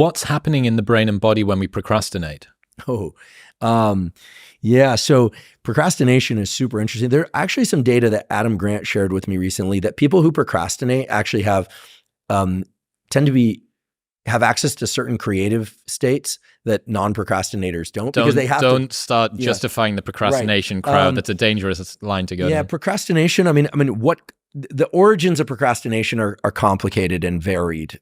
What's happening in the brain and body when we procrastinate? Yeah. So procrastination is super interesting. There are actually some data that Adam Grant shared with me recently that people who procrastinate actually have tend to have access to certain creative states that non-procrastinators don't, because they have don't start justifying the procrastination crowd. That's a dangerous line to go to. Yeah, procrastination. I mean, what the origins of procrastination are complicated and varied.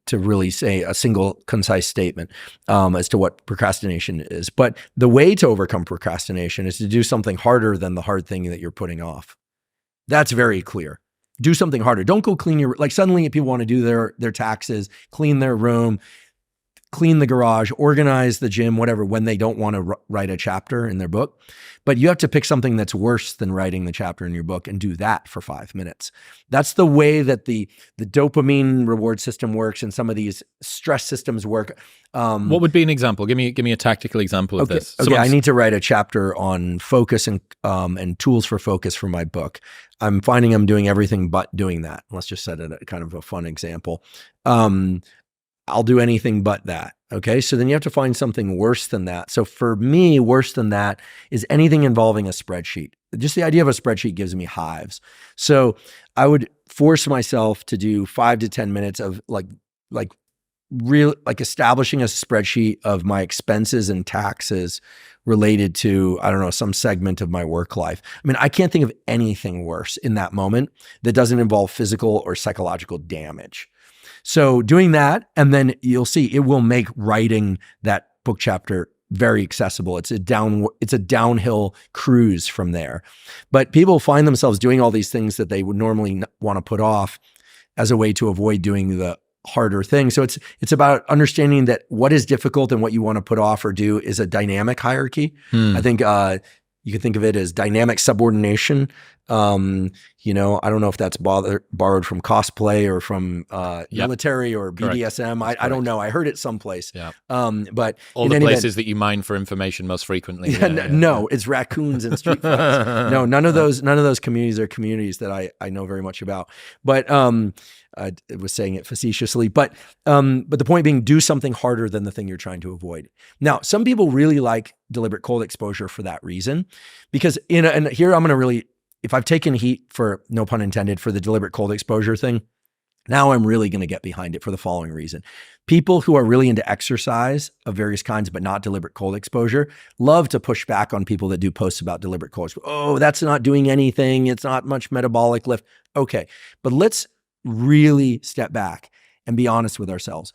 To really say a single concise statement as to what procrastination is. But the way to overcome procrastination is to do something harder than the hard thing that you're putting off. That's very clear. Do something harder. Don't go clean your, like suddenly people want to do their taxes, clean their room, clean the garage, organize the gym, whatever, when they don't want to write a chapter in their book. But you have to pick something that's worse than writing the chapter in your book and do that for 5 minutes. That's the way that the dopamine reward system works, and some of these stress systems work. What would be an example? Give me a tactical example of this. Okay, I need to write a chapter on focus and tools for focus for my book. I'm finding I'm doing everything but doing that. Let's just set it a kind of a fun example. I'll do anything but that. Okay. So then you have to find something worse than that. So for me, worse than that is anything involving a spreadsheet. Just the idea of a spreadsheet gives me hives. So I would force myself to do 5 to 10 minutes of like establishing a spreadsheet of my expenses and taxes related to, I don't know, some segment of my work life. I mean, I can't think of anything worse in that moment that doesn't involve physical or psychological damage. So doing that, and then you'll see it will make writing that book chapter very accessible. It's a downhill cruise from there. But people find themselves doing all these things that they would normally want to put off as a way to avoid doing the harder thing. So it's about understanding that what is difficult and what you want to put off or do is a dynamic hierarchy. I think you can think of it as dynamic subordination. I don't know if that's borrowed from cosplay or from military or BDSM. I don't know. I heard it someplace. Yeah. But all the places that you mine for information most frequently. No, it's raccoons and street fights. No, none of those communities are communities that I know very much about. But I was saying it facetiously. But the point being, do something harder than the thing you're trying to avoid. Now, some people really like deliberate cold exposure for that reason, because and here I'm going to really, if I've taken heat, for no pun intended, for the deliberate cold exposure thing, now I'm really going to get behind it for the following reason. People who are really into exercise of various kinds, but not deliberate cold exposure, love to push back on people that do posts about deliberate cold exposure. Oh, that's not doing anything. It's not much metabolic lift. Okay, but let's really step back and be honest with ourselves.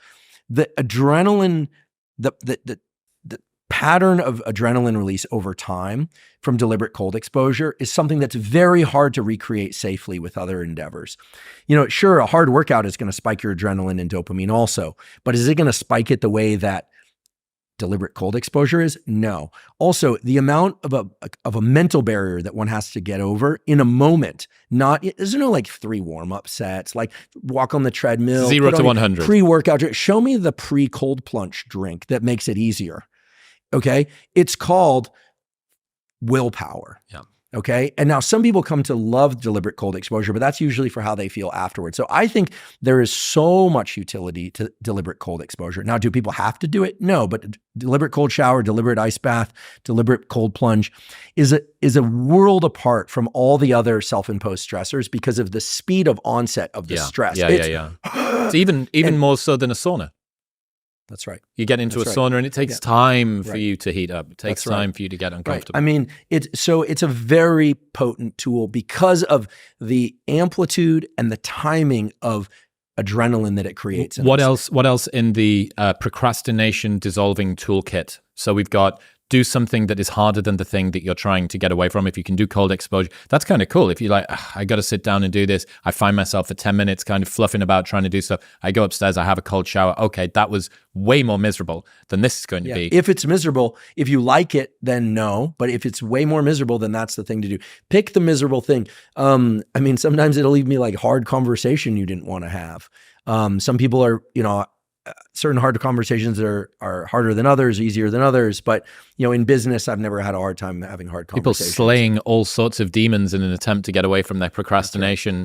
The adrenaline, the pattern of adrenaline release over time from deliberate cold exposure is something that's very hard to recreate safely with other endeavors. Sure, a hard workout is going to spike your adrenaline and dopamine also, but is it going to spike it the way that deliberate cold exposure is? No. Also, the amount of a mental barrier that one has to get over in a moment, there's no like 3 warm-up sets, like walk on the treadmill, 0 to 100. Pre-workout drink. Show me the pre-cold plunge drink that makes it easier. Okay. It's called willpower. Yeah. Okay. And now some people come to love deliberate cold exposure, but that's usually for how they feel afterwards. So I think there is so much utility to deliberate cold exposure. Now, do people have to do it? No, but deliberate cold shower, deliberate ice bath, deliberate cold plunge is a world apart from all the other self-imposed stressors because of the speed of onset of the stress. It's even more so than a sauna. That's right. You get into a sauna and it takes time for you to heat up. It takes time for you to get uncomfortable. Right. I mean, it's a very potent tool because of the amplitude and the timing of adrenaline that it creates. What else in the procrastination dissolving toolkit? So we've got do something that is harder than the thing that you're trying to get away from. If you can do cold exposure, that's kind of cool. If you're like, I got to sit down and do this, I find myself for 10 minutes kind of fluffing about trying to do stuff. I go upstairs, I have a cold shower. Okay, that was way more miserable than this is going to be. If it's miserable, if you like it, then no. But if it's way more miserable, then that's the thing to do. Pick the miserable thing. I mean, sometimes it'll leave me like hard conversation you didn't want to have. Some people are, certain hard conversations are harder than others, easier than others. But, in business, I've never had a hard time having hard conversations. People slaying all sorts of demons in an attempt to get away from their procrastination